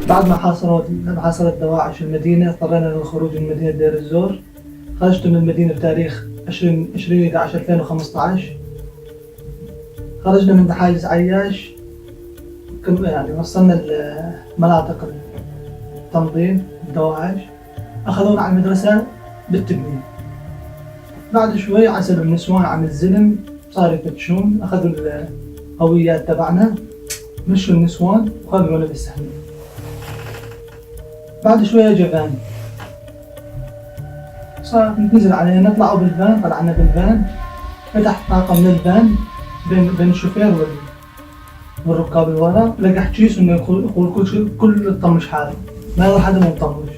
بعد ما حاصرت دواعش المدينة اضطرينا للخروج من مدينة دير الزور. خرجت من المدينة بتاريخ 20/11/2015. خرجنا من حاجز عياش، يعني وصلنا لمناطق التنظيم الدواعش، أخذونا على المدرسة بالتبنية. بعد شوي عزلوا النسوان عن الزلم، صار يفتشون، أخذوا الهويات تبعنا، مشوا النسوان وخلونا بالسهم. بعد شوية جا فان، صار نزل علينا، طلعوا بالفان، طلعنا بالفان، فتح طاقة من الفان بين الشوفير والركاب اللي ورا، لقى حجيس انه يقول كل طمش حاله، ما يروح حدا مطمش.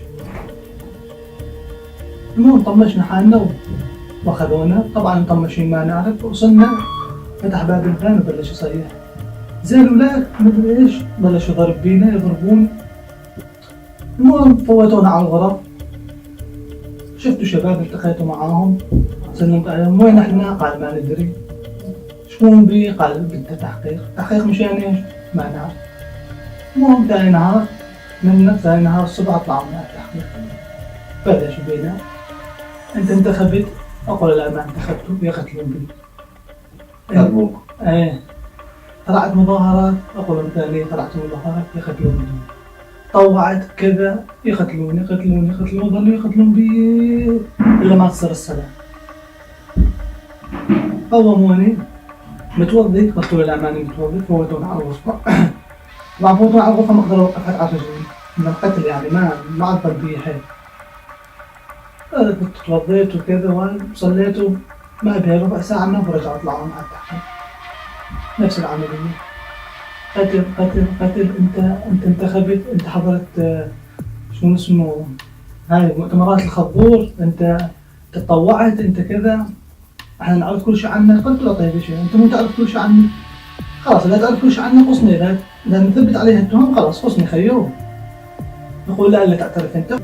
المهم طمشنا حالنا واخذونا، طبعا مطمشين ما نعرف. وصلنا فتح باب الفان وبلش يصيح، زي الولاد مدري ايش، بلشوا يضرب بينا، يضربون. المهم فوتونا على الغرف، شفتوا شباب التقيتوا معاهم، سلمت عليهم، وين احنا؟ قال ما ندري. شلون بي؟ قال بدنا تحقيق مش يعني ايش؟ ما نعرف. المهم ثاني نهار الصبح طلعوا من التحقيق، بلش بينا، انت انتخبت؟ اقول لا ما انتخبته، يقتلون بي. ايه طلعت مظاهرات، اقول ثاني طلعت مظاهرات، يقتلون بي. طوعت كذا، يقتلون، ظلوا يقتلون بي الا ما تصير السلام. قوموني متوضي، قلت له لا ماني متوضي، فوتوني على الغرفة. طبعا فوتوني على الغرفة، ما اقدر اوقف على رجلي من القتل، يعني ما اقدر بي حيل. كنت توضيت وكذا وصليت، ما بها ربع ساعة منهم ورجعوا طلعوا مع التحقيق. نفس العملية، قتل. انت انتخبت، انت حضرت شو اسمه هاي مؤتمرات الخضور، انت تطوعت، انت كذا، احنا نعرف كل شيء عنك. قلت له طيب شيء انت مو تعرف كل شيء عني، خلاص لا تعرف كل شيء عني قصني، لا نثبت عليها التهم، خلاص قصني خيو. يقول لا تعترف انت.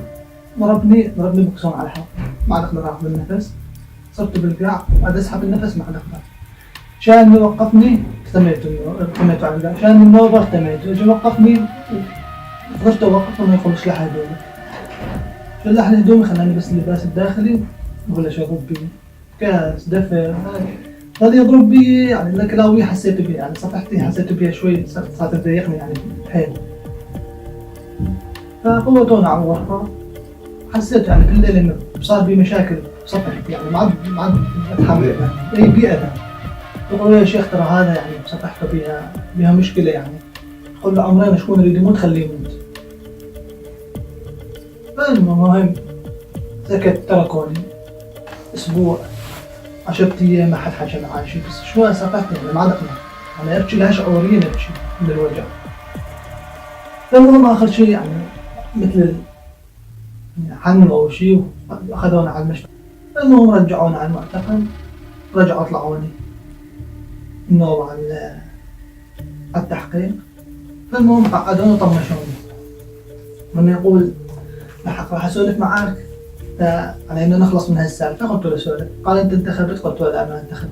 ضربني بكسون على الحلق، ما عاد اقدر اخذ النفس، صرت بالقاع وعاد اسحب النفس، ما عاد اقدر. شان يوقفني اقتميته على القاع، شان النوبه اقتميته، اجى وقفني، قدرت اوقفه انه يقول شلح هدومي. شلح لي هدومي، خلاني بس اللباس الداخلي، وبلش يضرب بي كاس دفع، هذا يضرب بي يعني الكلاوي حسيت بيه، يعني صفحتي حسيت بيها شوي، صارت تضايقني يعني حيل. ففوتونا على الغرفة، حسيت يعني في الليل انه صار بي مشاكل بصفحتي، يعني ما عاد اتحمل اي بيئة. يقولوا يا شيخ ترى هذا يعني صفحته بيها مشكلة، يعني قل له عمرنا شكون نريد يموت خليه يموت. فالمهم سكت، تركوني اسبوع 10 ايام ما حد حكى معي شيء، بس شو صفحتي يعني ما عاد اقنع، انا ابكي لها شعوريا، ابكي من الوجع. المهم اخر شيء يعني مثل حنوا او شيء، واخذونا على المشفى. المهم رجعونا على المعتقل، رجعوا طلعوني النوبة على التحقيق. المهم قعدوني وطمشوني، من يقول راح اسولف معاك على انه نخلص من هالسالفه. قلت له سولف. قال انت انتخبت؟ قلت له لا ما انتخبت.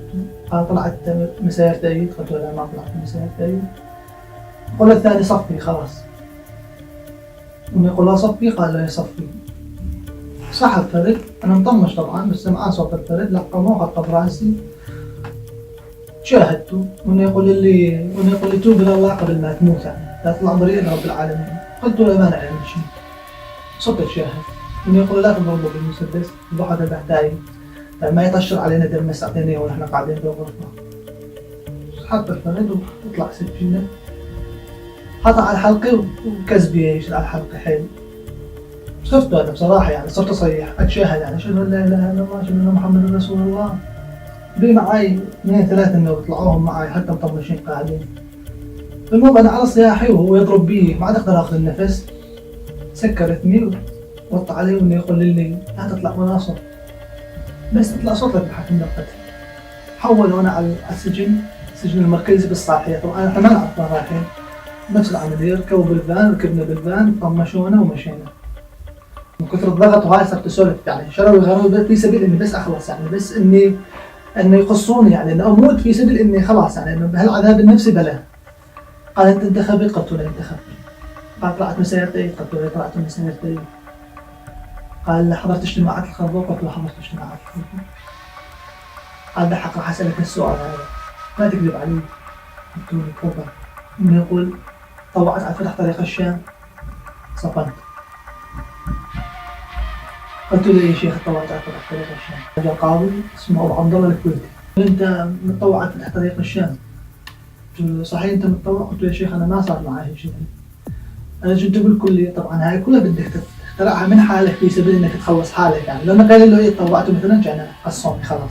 قال طلعت مسير تأييد؟ قلت له لا ما طلعت مسير تأييد. قال الثاني صفي خلاص، يقول له صفي، قال له يصفي. سحب فرد، انا مطمش طبعا بس سمعان صوت الفرد، لقموه حطه براسي، شاهدته، وانه يقول لي توب الى الله قبل ما تموت، يعني لا تطلع بريء لرب العالمين. قلت له ما نعلم شيء، صوت الشاهد، انه يقول لا تضربوا بالمسدس، الواحد بحتاج ما يطشر علينا دم ساعتين ونحن قاعدين بالغرفه. حط الفرد وطلع سكينه، حطها على حلقي وكزبي ايش على حلقي حيل. شفت انا بصراحه يعني صرت اصيح اتشاهد، يعني اشهد ان لا اله الا الله، اشهد ان محمد رسول الله. بي معي 2-3 انه طلعوهم معي حتى مطمشين قاعدين. المهم انا على صياحي وهو يضرب بي، ما عاد اقدر اخذ النفس، سكرتني ووطى علي وانه يقول لي لا تطلع ولا صوت، بس تطلع صوتك بحكم القتل. حولونا على السجن المركزي بالصالحيه. طبعا احنا ما نعرف وين رايحين، نفس العمليه، ركبوا بالفان، ركبنا بالفان، طمشونا ومشينا. من كثر الضغط وهاي صرت اسولف، يعني شروا يغيروا في سبيل اني بس اخلص، يعني بس انه يقصوني، يعني انه اموت في سبيل اني خلاص، يعني انه بهالعذاب النفسي بلا. قال انت انتخبت؟ قلت له انتخبت. قال طلعت من سيارتي، قلت له طلعت من سيارتي. قال حضرت اجتماعات الخضراء، قلت له حضرت اجتماعات الخضراء. قال دحق راح أسألك السؤال هذا، ما تكذب علي. قلت له تفضل. إنه يقول طوعت على فتح طريق الشام، صفنت. قلت له يا شيخ طوعت على فتح طريق الشام. جاء قاضي اسمه أبو عبد الله الكويتي، أنت متطوع على فتح طريق الشام؟ قلت له صحيح أنت متطوع؟ قلت له يا شيخ أنا ما صار معي شيء، أنا كنت بالكلية. طبعا هاي كلها بدك تخترعها من حالك في سبيل إنك تخلص حالك، يعني لو أنا قال له إيه طوعته مثلا كان قصوني خلاص.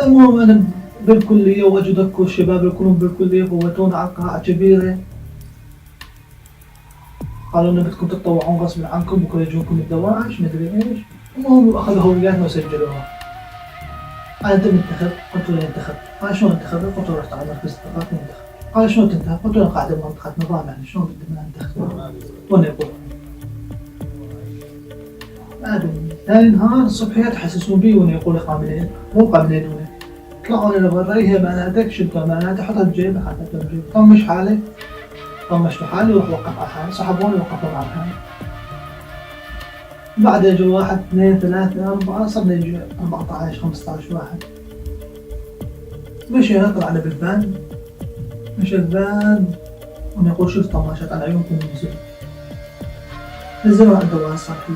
المهم أنا بالكلية وأجدك والشباب يكونون بالكلية فوتونا على قاعة كبيرة، قالوا لنا بدكم تتطوعون غصب عنكم بكره يجونكم الدواعش مدري ايش. المهم اخذوا هوياتنا وسجلوها. انت منتخب؟ قلت له انتخب. قال شلون انتخب؟ قلت له رحت على مركز الثقافة وانتخب. قال شلون تنتخب؟ قلت له قاعدة بمنطقة نظام، يعني شلون بدنا ننتخب؟ وانا يقول ثاني نهار الصبحيات يحسسون بي وانا يقول قابلين مو قابلين، هنا طلعوا لنا برا، هي اماناتك، شلت اماناتي حطها بجيبي، حطيتها بجيبي، طمش حالي، طمشت حالي وروح وقف على حالي، سحبوني وقفوا على حالي. بعد يجوا 1 2 3 4 صرنا يجي 14 15 واحد. مشينا طلعنا بالفان، مشى الفان ونقول شوف طماشات على عيونكم ونزلوا. نزلوا على الدوام الصحي.